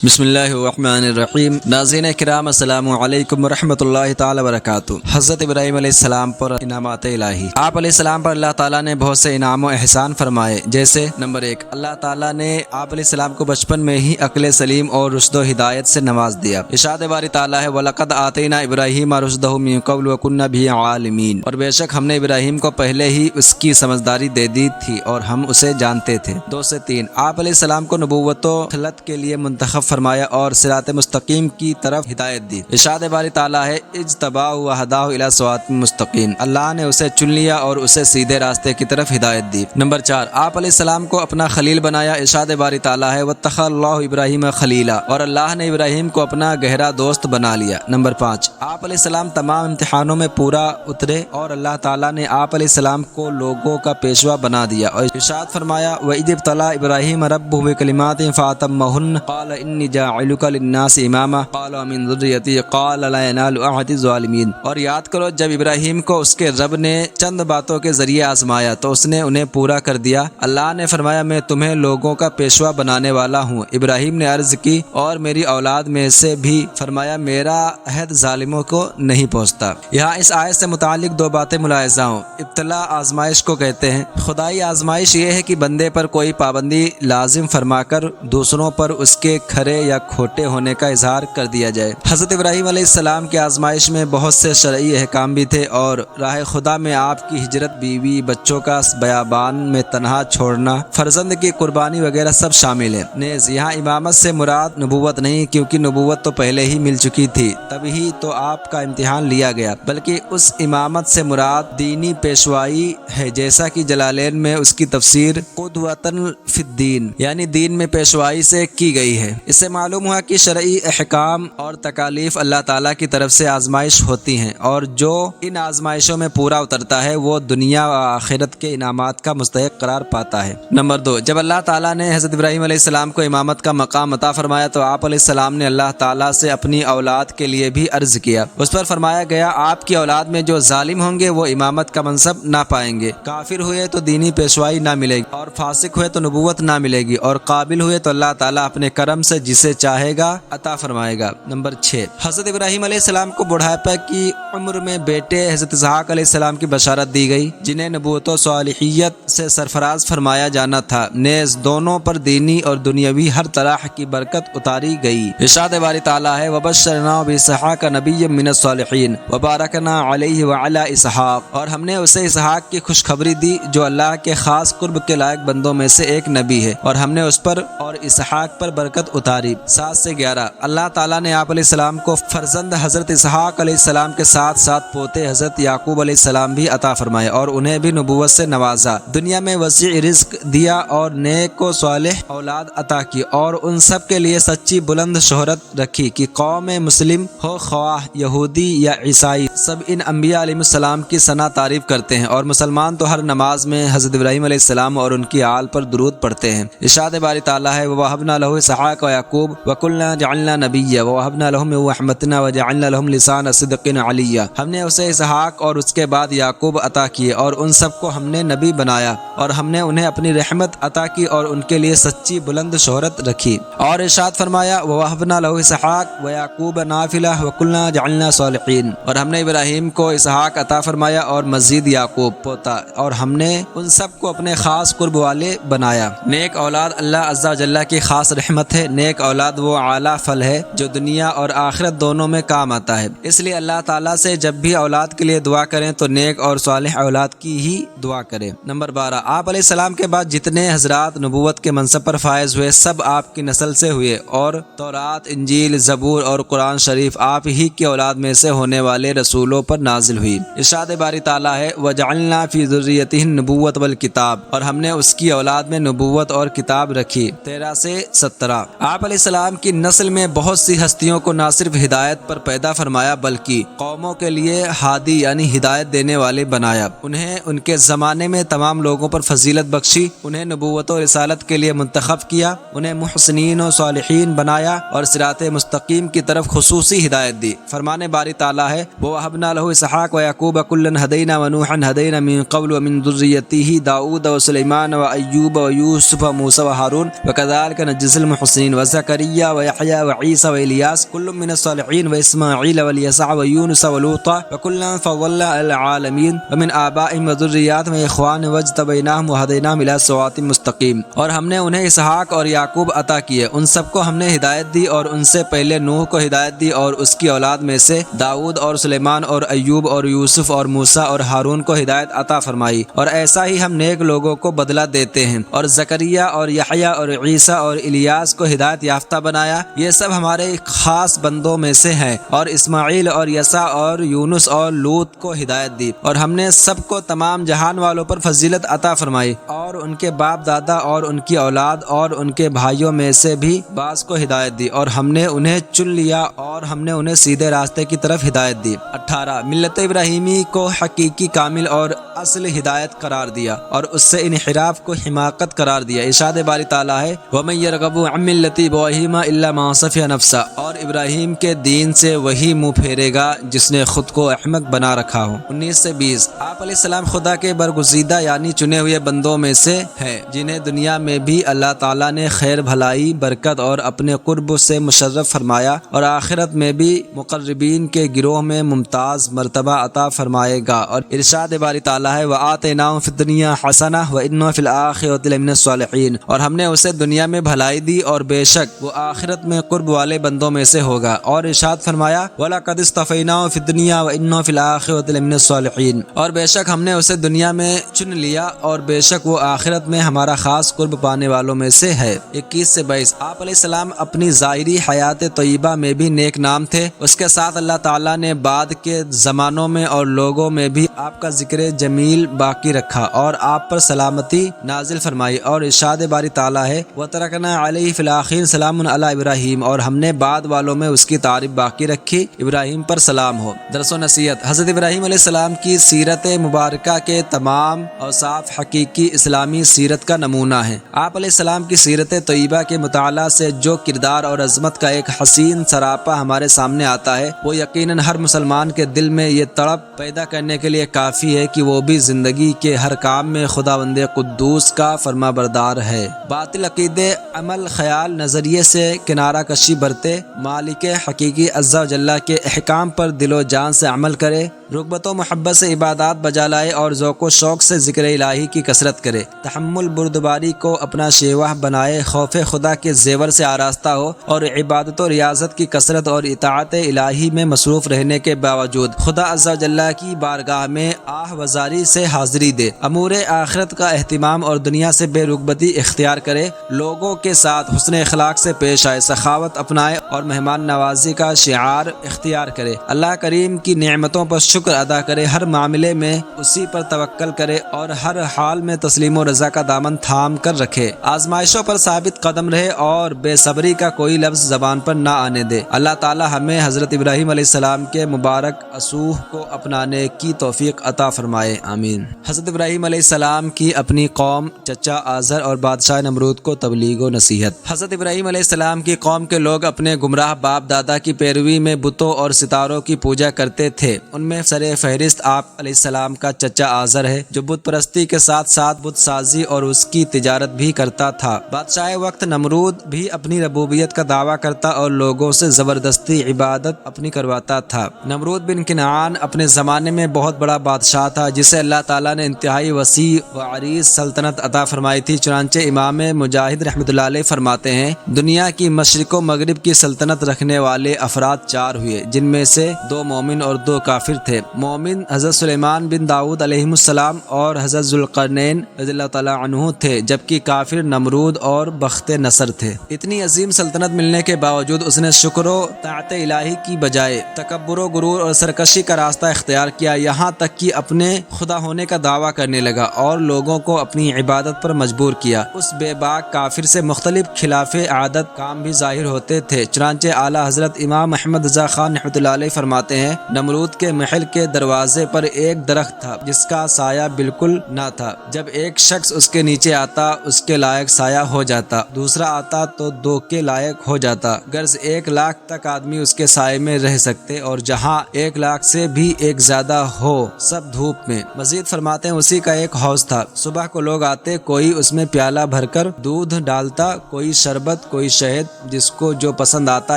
بسم اللہ الرحمن الرحیم۔ ناظرین کرام السلام علیکم ورحمۃ اللہ تعالی وبرکاتہ۔ حضرت ابراہیم علیہ السلام پر انعامات الہی۔ آپ علیہ السلام پر اللہ تعالیٰ نے بہت سے انعام و احسان فرمائے، جیسے نمبر 1، اللہ تعالیٰ نے آپ علیہ السلام کو بچپن میں ہی عقل سلیم اور رشد و ہدایت سے نواز دیا۔ ارشاد باری تعالیٰ ہے وَلَقَدْ آتَيْنَا إِبْرَاهِيمَ رُشْدَهُ مِن قَبْلُ وَكُنَّا بِهِ عَالِمِينَ، اور بے شک ہم نے ابراہیم کو پہلے ہی اس کی سمجھداری دے دی تھی اور ہم اسے جانتے تھے۔ 2 سے 3، آپ علیہ السلام کو نبوت و خلت کے لیے منتخب فرمایا اور صراط مستقیم کی طرف ہدایت دی۔ ارشاد باری تعالیٰ ہے اجتباہ وہداہ الی صراط مستقیم، اللہ نے اسے چن لیا اور اسے سیدھے راستے کی طرف ہدایت دی۔ نمبر 4، آپ علیہ السلام کو اپنا خلیل بنایا۔ ارشاد باری تعالیٰ ہے واتخذ اللہ ابراہیم خلیلا، اور اللہ نے ابراہیم کو اپنا گہرا دوست بنا لیا۔ نمبر 5، آپ علیہ السلام تمام امتحانوں میں پورا اترے اور اللہ تعالیٰ نے آپ علیہ السلام کو لوگوں کا پیشوا بنا دیا اور ارشاد فرمایا وَإِذِ ابْتَلَىٰ إِبْرَاهِيمَ رَبُّهُ بِكَلِمَاتٍ فَأَتَمَّهُنَّ قَالَ إِنِّي جَاعِلُكَ لِلنَّاسِ إِمَامًا قَالَ وَمِن ذُرِّيَّتِي قَالَ لَا يَنَالُ عَهْدِ الظَّالِمِينَ۔ اور یاد کرو جب ابراہیم کو اس کے رب نے چند باتوں کے ذریعے آزمایا تو اس نے انہیں پورا کر دیا۔ اللہ نے فرمایا میں تمہیں لوگوں کا پیشوا بنانے والا ہوں۔ ابراہیم نے عرض کی اور میری اولاد میں سے بھی، فرمایا میرا عہد ظالموں کو نہیں پہنچتا۔ یہاں اس آیت سے متعلق 2 باتیں ملاحظہ ہوں۔ ابتلا آزمائش کو کہتے ہیں۔ خدائی آزمائش یہ ہے کہ بندے پر کوئی پابندی لازم فرما کر دوسروں پر اس کے کھرے یا کھوٹے ہونے کا اظہار کر دیا جائے۔ حضرت ابراہیم علیہ السلام کی آزمائش میں بہت سے شرعی احکام بھی تھے اور راہ خدا میں آپ کی ہجرت، بیوی بچوں کا بیابان میں تنہا چھوڑنا، فرزند کی قربانی وغیرہ سب شامل ہیں۔ نیز یہاں امامت سے مراد نبوت نہیں، کیونکہ نبوت تو پہلے ہی مل چکی تھی، تبھی تو آپ کا امتحان لیا گیا، بلکہ اس امامت سے مراد دینی پیشوائی ہے، جیسا کہ جلالین میں اس کی تفسیر قدوۃً فی الدین یعنی دین میں پیشوائی سے کی گئی ہے۔ اس سے معلوم ہوا کہ شرعی احکام اور تکالیف اللہ تعالیٰ کی طرف سے آزمائش ہوتی ہیں، اور جو ان آزمائشوں میں پورا اترتا ہے وہ دنیا و آخرت کے انعامات کا مستحق قرار پاتا ہے۔ نمبر 2، جب اللہ تعالیٰ نے حضرت ابراہیم علیہ السلام کو امامت کا مقام عطا فرمایا تو آپ علیہ السلام نے اللہ تعالیٰ سے اپنی اولاد کے لیے بھی عرض کیا۔ اس پر فرمایا گیا آپ کی اولاد میں جو ظالم ہوں گے وہ امامت کا منصب نہ پائیں گے، کافر ہوئے تو دینی پیشوائی نہ ملے گی، اور فاسق ہوئے تو نبوت نہ ملے گی، اور قابل ہوئے تو اللہ تعالیٰ اپنے کرم سے جسے چاہے گا عطا فرمائے گا۔ نمبر 6، حضرت ابراہیم علیہ السلام کو بڑھاپے کی عمر میں بیٹے حضرت اسحاق علیہ السلام کی بشارت دی گئی، جنہیں نبوت و صالحیت سے سرفراز فرمایا جانا تھا۔ نیز دونوں پر دینی اور دنیاوی ہر طرح کی برکت اتاری گئی۔ ارشاد باری تعالیٰ ہے وَبَشَّرْنَاهُ بِإِسْحَاقَ نَبِيًّا مِنَ الصَّالِحِينَ وَبَارَكْنَا عَلَيْهِ وَعَلَى إِسْحَاقَ، اور ہم نے اسے اسحاق کی خوشخبری دی جو اللہ کے خاص قرب کے لائق بندوں میں سے ایک نبی ہے، اور ہم نے اس پر اور اسحاق پر برکت اتاری۔ 7 سے 11، اللہ تعالیٰ نے آپ علیہ السلام کو فرزند حضرت اسحاق علیہ السلام کے ساتھ ساتھ پوتے حضرت یعقوب علیہ السلام بھی عطا فرمائے اور انہیں بھی نبوت سے نوازا، دنیا میں وسیع رزق دیا اور نیک و صالح اولاد عطا کی، اور ان سب کے لیے سچی بلند شہرت رکھی کہ قوم مسلم ہو خواہ یہودی یا عیسائی، سب ان انبیاء علیہ السلام کی ثنا تعریف کرتے ہیں، اور مسلمان تو ہر نماز میں حضرت ابراہیم علیہ السلام اور ان کی آل پر درود پڑھتے ہیں۔ ارشاد باری تعالیٰ ہے وَوَهَبْنَا لَهُ إِسْحَاقَ وَيَعْقُوبَ وَكُلًّا جَعَلْنَا نَبِيًّا وَوَهَبْنَا لَهُم مِّن رَحْمَتِنَا وَجَعَلْنَا لَهُم لِسَانَ صِدْقٍ عَلِيًّا، ہم نے اسے اسحاق اور اس کے بعد یعقوب عطا کیے اور ان سب کو ہم نے نبی بنایا، اور ہم نے انہیں اپنی رحمت عطا کی اور ان کے لیے سچی بلند شہرت رکھی۔ اور ارشاد فرمایا وَوَهَبْنَا لَهُ إِسْحَاقَ وَيَعْقُوبَ نَافِلَةً وَكُلًّا جَعَلْنَا صَالِحِينَ، اور ہم نے ابراہیم کو اسحاق عطا فرمایا اور مزید یعقوب پوتا، اور ہم نے ان سب کو اپنے خاص قرب والے بنایا۔ نیک اولاد اللہ عز و جل کی خاص رحمت ہے۔ نیک اولاد وہ اعلیٰ پھل ہے جو دنیا اور آخرت دونوں میں کام آتا ہے، اس لیے اللہ تعالیٰ سے جب بھی اولاد کے لیے دعا کریں تو نیک اور صالح اولاد کی ہی دعا کریں۔ نمبر 12، آپ علیہ السلام کے بعد جتنے حضرات نبوت کے منصب پر فائز ہوئے سب آپ کی نسل سے ہوئے، اور تورات، انجیل، زبور اور قرآن شریف آپ ہی کی اولاد میں سے ہونے والے رسولوں پر نازل ہوئی۔ ارشاد باری تعالیٰ ہے وَجَعَلْنَا فِي ذُرِّيَّتِهِ النُّبُوَّةَ وَالْكِتَابَ، اور ہم نے اس کی اولاد میں نبوت اور کتاب رکھی۔ 13 سے 17، آپ علیہ السلام کی نسل میں بہت سی ہستیوں کو نہ صرف ہدایت پر پیدا فرمایا بلکہ قوموں کے لیے ہادی یعنی ہدایت دینے والے بنایا، انہیں ان کے زمانے میں تمام لوگوں پر فضیلت بخشی، انہیں نبوت و رسالت کے لیے منتخب کیا، انہیں محسنین و صالحین بنایا اور صراط مستقیم کی طرف خصوصی ہدایت دی۔ فرمان باری تعالیٰ ہے وَوَهَبْنَا لَهُ إِسْحَاقَ وَيَعْقُوبَ كُلًّا هَدَيْنَا وَنُوحًا هَدَيْنَا مِن قَبْلُ وَمِن ذُرِّيَّتِهِ داؤد وسليمان وأيوب ويوسف وموسى وهارون وكذلك نجزي المحسنين زکریا و یحییٰ و عیسیٰ و الیاس کل من الصالحین و اسماعیل و الیسع و یونس و لوطا وکلا فضلنا علی العالمین ومن آبائهم و ذریاتهم و اخوانهم واجتبیناهم وہدیناهم الی صراط مستقیم۔ اور ہم نے انہیں اسحاق اور یعقوب عطا کیے، ان سب کو ہم نے ہدایت دی، اور ان سے پہلے نوح کو ہدایت دی، اور اس کی اولاد میں سے داؤد اور سلیمان اور ایوب اور یوسف اور موسیٰ اور ہارون کو ہدایت عطا فرمائی، اور ایسا ہی ہم نیک لوگوں کو بدلہ دیتے ہیں۔ اور زکریا اور یحییٰ اور عیسیٰ اور الیاس کو ہدایت یافتہ بنایا، یہ سب ہمارے خاص بندوں میں سے ہیں۔ اور اسماعیل اور یسع اور یونس اور لوط کو ہدایت دی، اور ہم نے سب کو تمام جہان والوں پر فضیلت عطا فرمائی، اور ان کے باپ دادا اور ان کی اولاد اور ان کے بھائیوں میں سے بھی بعض کو ہدایت دی، اور ہم نے انہیں چن لیا اور ہم نے انہیں سیدھے راستے کی طرف ہدایت دی۔ 18 ملت ابراہیمی کو حقیقی کامل اور اصل ہدایت قرار دیا، اور اس سے انحراف کو حماقت قرار دیا۔ ارشاد باری تعالیٰ ہے وَمَن يَرْغَبُ عَن مِّلَّةِ إِبْرَاهِيمَ إِلَّا مَن صَفِحَ نَفْسَهُ، اور ابراہیم کے دین سے وہی منہ پھیرے گا جس نے خود کو احمق بنا رکھا ہو۔ 19 سے 20 آپ علیہ السلام خدا کے برگزیدہ یعنی چنے ہوئے بندوں میں سے ہے، جنہیں دنیا میں بھی اللہ تعالیٰ نے خیر بھلائی، برکت اور اپنے قرب سے مشرف فرمایا، اور آخرت میں بھی مقربین کے گروہ میں ممتاز مرتبہ عطا فرمائے گا۔ اور ارشاد باری تعالیٰ ہے وَآتَيْنَاهُ فِي الدُّنْيَا حَسَنَةً وَإِنَّهُ فِي الْآخِرَةِ لَمِنَ الصَّالِحِينَ، اور ہم نے اسے دنیا میں بھلائی دی اور بے شک وہ آخرت میں قرب والے بندوں میں سے ہوگا۔ اور ارشاد فرمایا وَلَقَدِ اصْطَفَيْنَاهُ فِي الدُّنْيَا وَإِنَّهُ فِي الْآخِرَةِ لَمِنَ الصَّالِحِينَ، اور بے شک ہم نے اسے دنیا میں چن لیا اور بے شک وہ آخرت میں ہمارا خاص قرب پانے والوں میں سے ہے۔ 21 سے 22 آپ علیہ السلام اپنی ظاہری حیات طیبہ میں بھی نیک نام تھے، اس کے ساتھ اللہ تعالیٰ نے بعد کے زمانوں میں اور لوگوں میں بھی آپ کا ذکر جمیل باقی رکھا اور آپ پر سلامتی نازل فرمائی۔ اور ارشاد باری تعالیٰ ہے وَتَرَكْنَا عَلَيْهِ فِي الْآخِرِينَ سَلَامٌ عَلَىٰ إِبْرَاهِيمَ، اور ہم نے بعد والوں میں اس کی تعریف باقی رکھی، ابراہیم پر سلام ہو۔ درس و نصیحت حضرت ابراہیم علیہ السلام کی سیرت مبارکہ کے تمام اوصاف حقیقی اسلامی سیرت کا نمونہ ہیں۔ آپ علیہ السلام کی سیرت طیبہ کے مطالعہ سے جو کردار اور عظمت کا ایک حسین سراپا ہمارے سامنے آتا ہے، وہ یقیناً ہر مسلمان کے دل میں یہ تڑپ پیدا کرنے کے لیے کافی ہے کہ وہ بھی زندگی کے ہر کام میں خداوند قدوس کا فرما بردار ہے، باطل عقیدے، عمل، خیال، نظریے سے کنارہ کشی برتے، مالک حقیقی عز و جل کے احکام پر دل و جان سے عمل کرے، رغبت و محبت سے عبادات بجا لائے اور ذوق و شوق سے ذکر الہی کی کثرت کرے، تحمل بردباری کو اپنا شیوہ بنائے، خوف خدا کے زیور سے آراستہ ہو اور عبادت و ریاضت کی کثرت اور اطاعت الہی میں مصروف رہنے کے باوجود خدا عز و جل کی بارگاہ میں آہ وزاری سے حاضری دے، امور آخرت کا اہتمام اور دنیا سے بے رغبتی اختیار کرے، لوگوں کے ساتھ حسن اخلاق سے پیش آئے، سخاوت اپنائے اور مہمان نوازی کا شعار اختیار کرے، اللہ کریم کی نعمتوں پر شکر ادا کرے، ہر معاملے میں اسی پر توکل کرے اور ہر حال میں تسلیم و رضا کا دامن تھام کر رکھے، آزمائشوں پر ثابت قدم رہے اور بے صبری کا کوئی لفظ زبان پر نہ آنے دے۔ اللہ تعالی ہمیں حضرت ابراہیم علیہ السلام کے مبارک اصوح کو اپنانے کی توفیق عطا فرمائے، آمین۔ حضرت ابراہیم علیہ السلام کی اپنی قوم، چچا آزر اور بادشاہ نمرود کو تبلیغ و نصیحت۔ حضرت ابراہیم علیہ السلام کی قوم کے لوگ اپنے گمراہ باپ دادا کی پیروی میں بتوں اور ستاروں کی پوجا کرتے تھے، ان میں سر فہرست آپ علیہ السلام کا چچا آزر ہے جو بت پرستی کے ساتھ ساتھ بت سازی اور اس کی تجارت بھی کرتا تھا۔ بادشاہ وقت نمرود بھی اپنی ربوبیت کا دعویٰ کرتا اور لوگوں سے زبردستی عبادت اپنی کرواتا تھا۔ نمرود بن کنعان اپنے زمانے میں بہت بڑا بادشاہ تھا جسے اللہ تعالیٰ نے انتہائی وسیع و عریض سلطنت عطا فرمائی تھی، چنانچہ امام مجاہد رحمۃ اللہ علیہ فرماتے ہیں دنیا کی مشرق و مغرب کی سلطنت رکھنے والے افراد 4 ہوئے، جن میں سے 2 مومن اور 2 کافر تھے۔ مومن حضرت سلیمان بن داؤد علیہ السلام اور حضرت ذوالقرنین رضی اللہ تعالیٰ عنہ تھے، جبکہ کافر نمرود اور بخت نصر تھے۔ اتنی عظیم سلطنت ملنے کے باوجود اس نے شکر و طاعت الہی کی بجائے تکبر و غرور اور سرکشی کا راستہ اختیار کیا، یہاں تک کہ اپنے خدا ہونے کا دعویٰ کرنے لگا اور لوگوں کو اپنی عبادت پر مجبور کیا۔ اس بے باک کافر سے مختلف خلاف عادت کام بھی ظاہر ہوتے تھے، چنانچہ اعلیٰ حضرت امام محمد رضا خان رحمۃ اللہ علیہ فرماتے ہیں نمرود کے محل کے دروازے پر ایک درخت تھا جس کا سایہ بالکل نہ تھا۔ جب ایک شخص اس کے نیچے آتا اس کے لائق سایہ ہو جاتا، دوسرا آتا تو 2 کے لائق ہو جاتا، غرض 1 لاکھ تک آدمی اس کے سائے میں رہ سکتے، اور جہاں 1 لاکھ سے بھی ایک زیادہ ہو، سب دھوپ میں۔ مزید فرماتے ہیں اسی کا ایک حوض تھا، صبح کو لوگ آتے، کوئی اس میں پیالہ بھر کر دودھ ڈالتا، کوئی شربت، کوئی شہد، جس کو جو پسند آتا،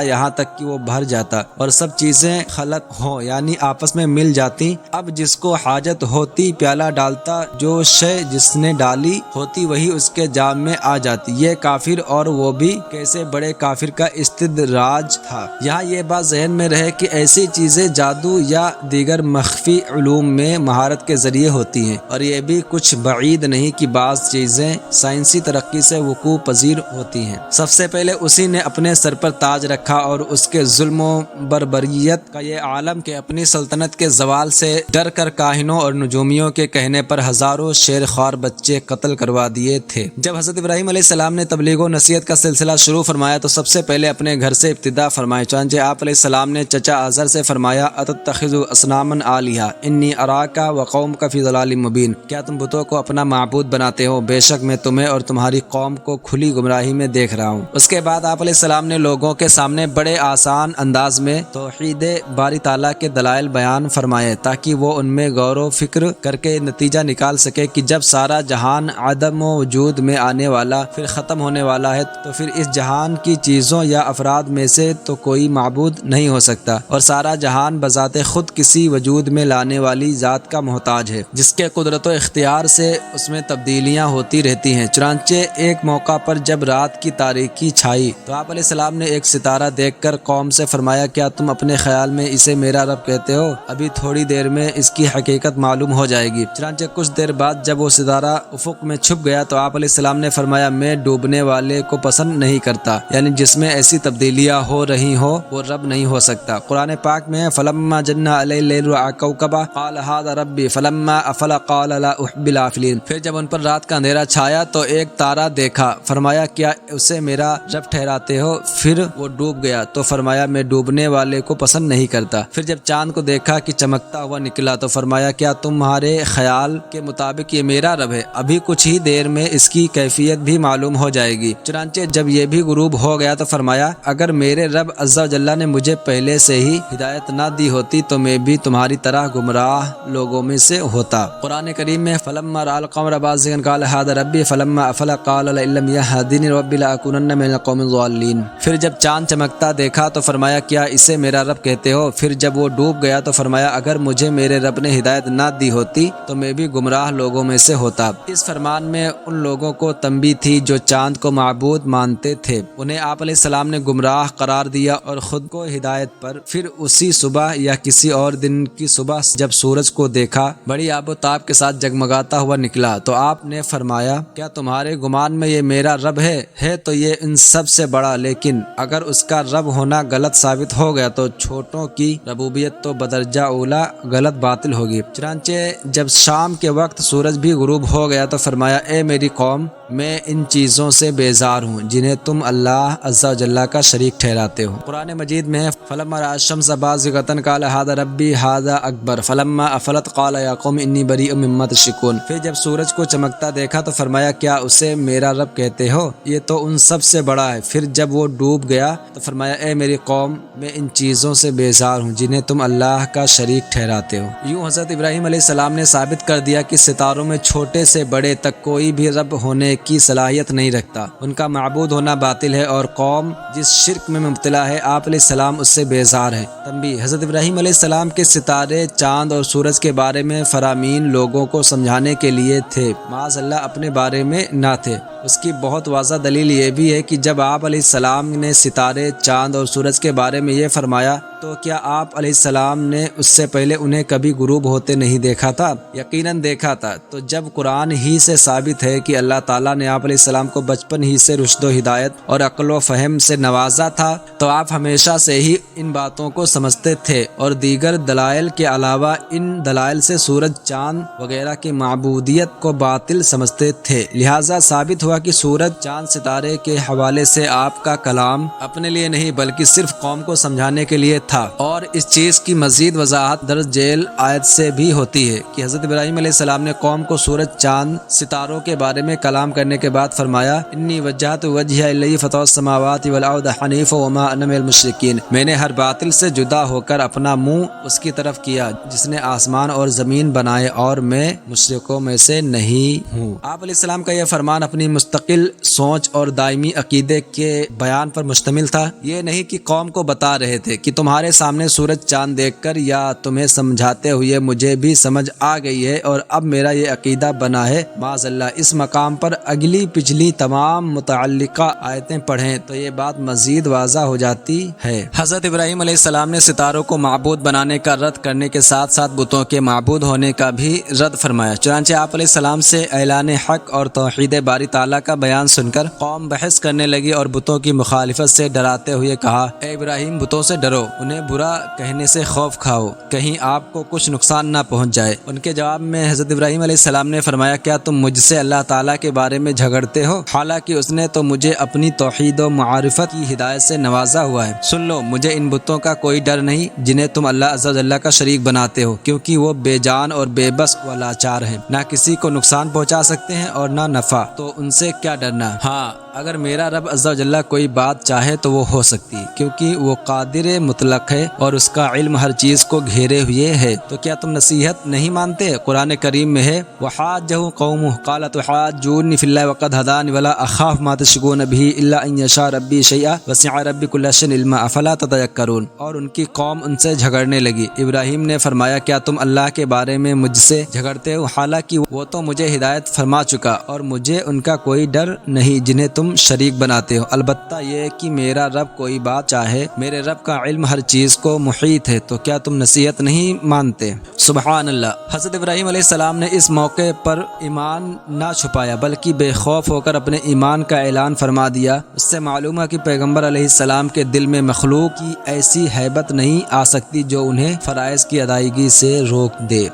یہاں تک کہ وہ بھر جاتا اور سب چیزیں خلط ہوں یعنی آپس میں مل جاتی۔ اب جس کو حاجت ہوتی پیالہ ڈالتا، جو شے جس نے ڈالی ہوتی وہی اس کے جام میں آ جاتی۔ یہ کافر، اور وہ بھی کیسے بڑے کافر کا استدراج تھا۔ یہاں یہ بات ذہن میں رہے کہ ایسی چیزیں جادو یا دیگر مخفی علوم میں مہارت کے ذریعے ہوتی ہیں، اور یہ بھی کچھ بعید نہیں کہ بعض چیزیں سائنسی ترقی سے وقوع پذیر ہوتی ہیں۔ سب سے پہلے اسی نے اپنے سر پر تاج رکھا، اور اس کے ظلم و بربریت کا یہ عالم کہ اپنی سلطنت کے زوال سے ڈر کر کاہنوں اور نجومیوں کے کہنے پر ہزاروں شیر خوار بچے قتل کروا دیے تھے۔ جب حضرت ابراہیم علیہ السلام نے تبلیغ و نصیحت کا سلسلہ شروع فرمایا تو سب سے پہلے اپنے گھر سے ابتدا فرمائی، چنانچہ آپ علیہ السلام نے چچا آزر سے فرمایا، اتتخذوا اصناما آلہہ انی اراک وقومک فی ضلال مبین، کیا تم بتوں کو اپنا معبود بناتے ہو؟ بے شک میں تمہیں اور تمہاری قوم کو کھلی گمراہی میں دیکھ رہا ہوں۔ اس کے بعد آپ علیہ السلام نے لوگوں کے سامنے بڑے آسان انداز میں توحید باری تعالیٰ کے دلائل بیان فرمائے، تاکہ وہ ان میں غور و فکر کر کے نتیجہ نکال سکے کہ جب سارا جہان عدم و وجود میں آنے والا پھر ختم ہونے والا ہے تو پھر اس جہان کی چیزوں یا افراد میں سے تو کوئی معبود نہیں ہو سکتا، اور سارا جہان بذات خود کسی وجود میں لانے والی ذات کا محتاج ہے جس کے قدرت و اختیار سے اس میں تبدیلیاں ہوتی رہتی ہیں۔ چنانچہ ایک موقع پر جب رات کی تاریکی چھائی تو آپ علیہ السلام نے ایک ستارہ دیکھ کر قوم سے فرمایا، کیا تم اپنے خیال میں اسے میرا رب کہتے ہو؟ ابھی تھوڑی دیر میں اس کی حقیقت معلوم ہو جائے گی۔ چنانچہ کچھ دیر بعد جب وہ ستارہ افق میں چھپ گیا تو آپ علیہ السلام نے فرمایا، میں ڈوبنے والے کو پسند نہیں کرتا، یعنی جس میں ایسی تبدیلیاں ہو رہی ہوں وہ رب نہیں ہو سکتا۔ قرآن پاک میں فلما جن علی اللیل رأى کوكبا قال هذا ربی فلما افل قال لا احب الافلین، پھر جب ان پر رات کا اندھیرا چھایا تو ایک تارا دیکھا، فرمایا کیا اسے میرا رب ٹھہراتے ہو؟ پھر وہ ڈوب گیا تو فرمایا میں ڈوبنے والے کو پسند نہیں کرتا۔ پھر جب چاند کو دیکھا کہ چمکتا ہوا نکلا تو فرمایا کیا تمہارے خیال کے مطابق یہ میرا رب ہے؟ ابھی کچھ ہی دیر میں اس کی کیفیت بھی معلوم ہو جائے گی۔ چنانچہ جب یہ بھی غروب ہو گیا تو فرمایا اگر میرے رب عز و جل نے مجھے پہلے سے ہی ہدایت نہ دی ہوتی تو میں بھی تمہاری طرح گمراہ لوگوں میں سے ہوتا۔ قرآن کریم میں فلما رأى القمر بازغا قال هذا ربی فلما افل قال لئن لم يهدني ربي لأكونن من القوم الضالين، پھر جب چاند چمکتا دیکھا تو فرمایا کیا اسے میرا رب کہتے ہو؟ پھر جب وہ ڈوب گیا تو فرمایا اگر مجھے میرے رب نے ہدایت نہ دی ہوتی تو میں بھی گمراہ لوگوں میں سے ہوتا۔ اس فرمان میں ان لوگوں کو تنبیہ تھی جو چاند کو معبود مانتے تھے، انہیں آپ علیہ السلام نے گمراہ قرار دیا اور خود کو ہدایت پر۔ پھر اسی صبح یا کسی اور دن کی صبح جب سورج کو دیکھا بڑی آب و تاب کے ساتھ جگمگاتا ہوا نکلا تو آپ نے فرمایا کیا تمہارے گمان میں یہ میرا رب ہے تو یہ ان سب سے بڑا، لیکن اگر اس کا رب ہونا غلط ثابت ہو گیا تو چھوٹوں کی ربوبیت تو بدرجہ اولا غلط باطل ہوگی۔ چنانچہ جب شام کے وقت سورج بھی غروب ہو گیا تو فرمایا اے میری قوم میں ان چیزوں سے بیزار ہوں جنہیں تم اللہ عز و جل کا شریک ٹھہراتے ہو۔ قرآن مجید میں فلما رأى الشمس بازغة قال هذا ربی هذا اکبر فلما افلت قال یا قوم انی بریء مما تشرکون، پھر جب سورج کو چمکتا دیکھا تو فرمایا کیا اسے میرا رب کہتے ہو؟ یہ تو ان سب سے بڑا ہے۔ پھر جب وہ ڈوب گیا تو فرمایا اے میری قوم میں ان چیزوں سے بیزار ہوں جنہیں تم اللہ کا شریک ٹھہراتے ہو۔ یوں حضرت ابراہیم علیہ السلام نے ثابت کر دیا کہ ستاروں میں چھوٹے سے بڑے تک کوئی بھی رب ہونے کی صلاحیت نہیں رکھتا، ان کا معبود ہونا باطل ہے، اور قوم جس شرک میں مبتلا ہے آپ علیہ السلام اس سے بیزار ہے۔ تنبیہ: حضرت ابراہیم علیہ السلام کے ستارے، چاند اور سورج کے بارے میں فرامین لوگوں کو سمجھانے کے لیے تھے، معاذ اللہ اپنے بارے میں نہ تھے۔ اس کی بہت واضح دلیل یہ بھی ہے کہ جب آپ علیہ السلام نے ستارے، چاند اور سورج کے بارے میں یہ فرمایا تو کیا آپ علیہ السلام نے اس سے پہلے انہیں کبھی غروب ہوتے نہیں دیکھا تھا؟ یقیناً دیکھا تھا۔ تو جب قرآن ہی سے ثابت ہے کہ اللہ تعالیٰ نے آپ علیہ السلام کو بچپن ہی سے رشد و ہدایت اور عقل و فہم سے نوازا تھا تو آپ ہمیشہ سے ہی ان باتوں کو سمجھتے تھے، اور دیگر دلائل کے علاوہ ان دلائل سے سورج، چاند وغیرہ کی معبودیت کو باطل سمجھتے تھے۔ لہٰذا ثابت ہوا کہ سورج، چاند، ستارے کے حوالے سے آپ کا کلام اپنے لیے نہیں بلکہ صرف قوم کو سمجھانے کے لیے تھا۔ اور اس چیز کی مزید وضاحت درج ذیل آیت سے بھی ہوتی ہے کہ حضرت ابراہیم علیہ السلام نے قوم کو سورج، چاند، ستاروں کے بارے میں کلام کرنے کے بعد فرمایا، انی وجہت وجہی الی فطر السماوات والارض حنیفا وما انا من المشرکین، میں نے ہر باطل سے جدا ہو کر اپنا منہ اس کی طرف کیا جس نے آسمان اور زمین بنائے، اور میں مشرکوں میں سے نہیں ہوں۔ آپ علیہ السلام کا یہ فرمان اپنی مستقل سوچ اور دائمی عقیدے کے بیان پر مشتمل تھا۔ یہ نہیں کہ قوم کو بتا رہے تھے کہ تمہارے سامنے سورج چاند دیکھ کر یا تمہیں سمجھاتے ہوئے مجھے بھی سمجھ آ گئی ہے اور اب میرا یہ عقیدہ بنا ہے۔ معاذ اللہ، اس مقام پر اگلی پچھلی تمام متعلقہ آیتیں پڑھیں تو یہ بات مزید واضح ہو جاتی ہے۔ حضرت ابراہیم علیہ السلام نے ستاروں کو معبود بنانے کا رد کرنے کے ساتھ ساتھ بتوں کے معبود ہونے کا بھی رد فرمایا۔ چنانچہ آپ علیہ السلام سے اعلان حق اور توحید باری تعالیٰ کا بیان سن کر قوم بحث کرنے لگی اور بتوں کی مخالفت سے ڈراتے ہوئے کہا، اے ابراہیم، بتوں سے ڈرو، انہیں برا کہنے سے خوف کھاؤ، کہیں آپ کو کچھ نقصان نہ پہنچ جائے۔ ان کے جواب میں حضرت ابراہیم علیہ السلام نے فرمایا، کیا تم مجھ سے اللہ تعالیٰ کے بارے میں جھگڑتے ہو؟ حالانکہ اس نے تو مجھے اپنی توحید و معرفت کی ہدایت سے نوازا ہوا ہے۔ سن لو، مجھے ان بتوں کا کوئی ڈر نہیں جنہیں تم اللہ عز و جل کا شریک بناتے ہو، کیونکہ وہ بے جان اور بے بس و لاچار ہیں، نہ کسی کو نقصان پہنچا سکتے ہیں اور نہ نفع، تو ان سے کیا ڈرنا۔ ہاں، اگر میرا رب عز و جل کوئی بات چاہے تو وہ ہو سکتی، کیونکہ وہ قادر مطلق ہے اور اس کا علم ہر چیز کو گھیرے ہوئے ہے۔ تو کیا تم نصیحت نہیں مانتے؟ قرآن کریم میں ہے، وَحَاجَّهُ قَوْمُهُ قَالَ تُحَاجُّونِي فِي اللَّهِ وَقَدْ هَدَانِ وَلَا أَخَافُ مَا تُشْرِكُونَ بِهِ إِلَّا أَن يَشَاءَ رَبِّي شَيْئًا وَسِعَ رَبِّي كُلَّ شَيْءٍ عِلْمًا أَفَلَا تَتَذَكَّرُونَ۔ اور ان کی قوم ان سے جھگڑنے لگی۔ ابراہیم نے فرمایا، کیا تم اللہ کے بارے میں مجھ سے جھگڑتے ہو، حالانکہ وہ تو مجھے ہدایت فرما چکا اور مجھے ان کا کوئی ڈر نہیں جنہیں تم شریک بناتے ہو۔ البتہ یہ کہ میرا رب کوئی بات چاہے، میرے رب کا علم ہر چیز کو محیط ہے، تو کیا تم نصیحت نہیں مانتے؟ سبحان اللہ۔ حضرت ابراہیم علیہ السلام نے اس موقع پر ایمان نہ چھپایا بلکہ بے خوف ہو کر اپنے ایمان کا اعلان فرما دیا۔ اس سے معلوم ہے کہ پیغمبر علیہ السلام کے دل میں مخلوق کی ایسی ہیبت نہیں آ سکتی جو انہیں فرائض کی ادائیگی سے روک دے۔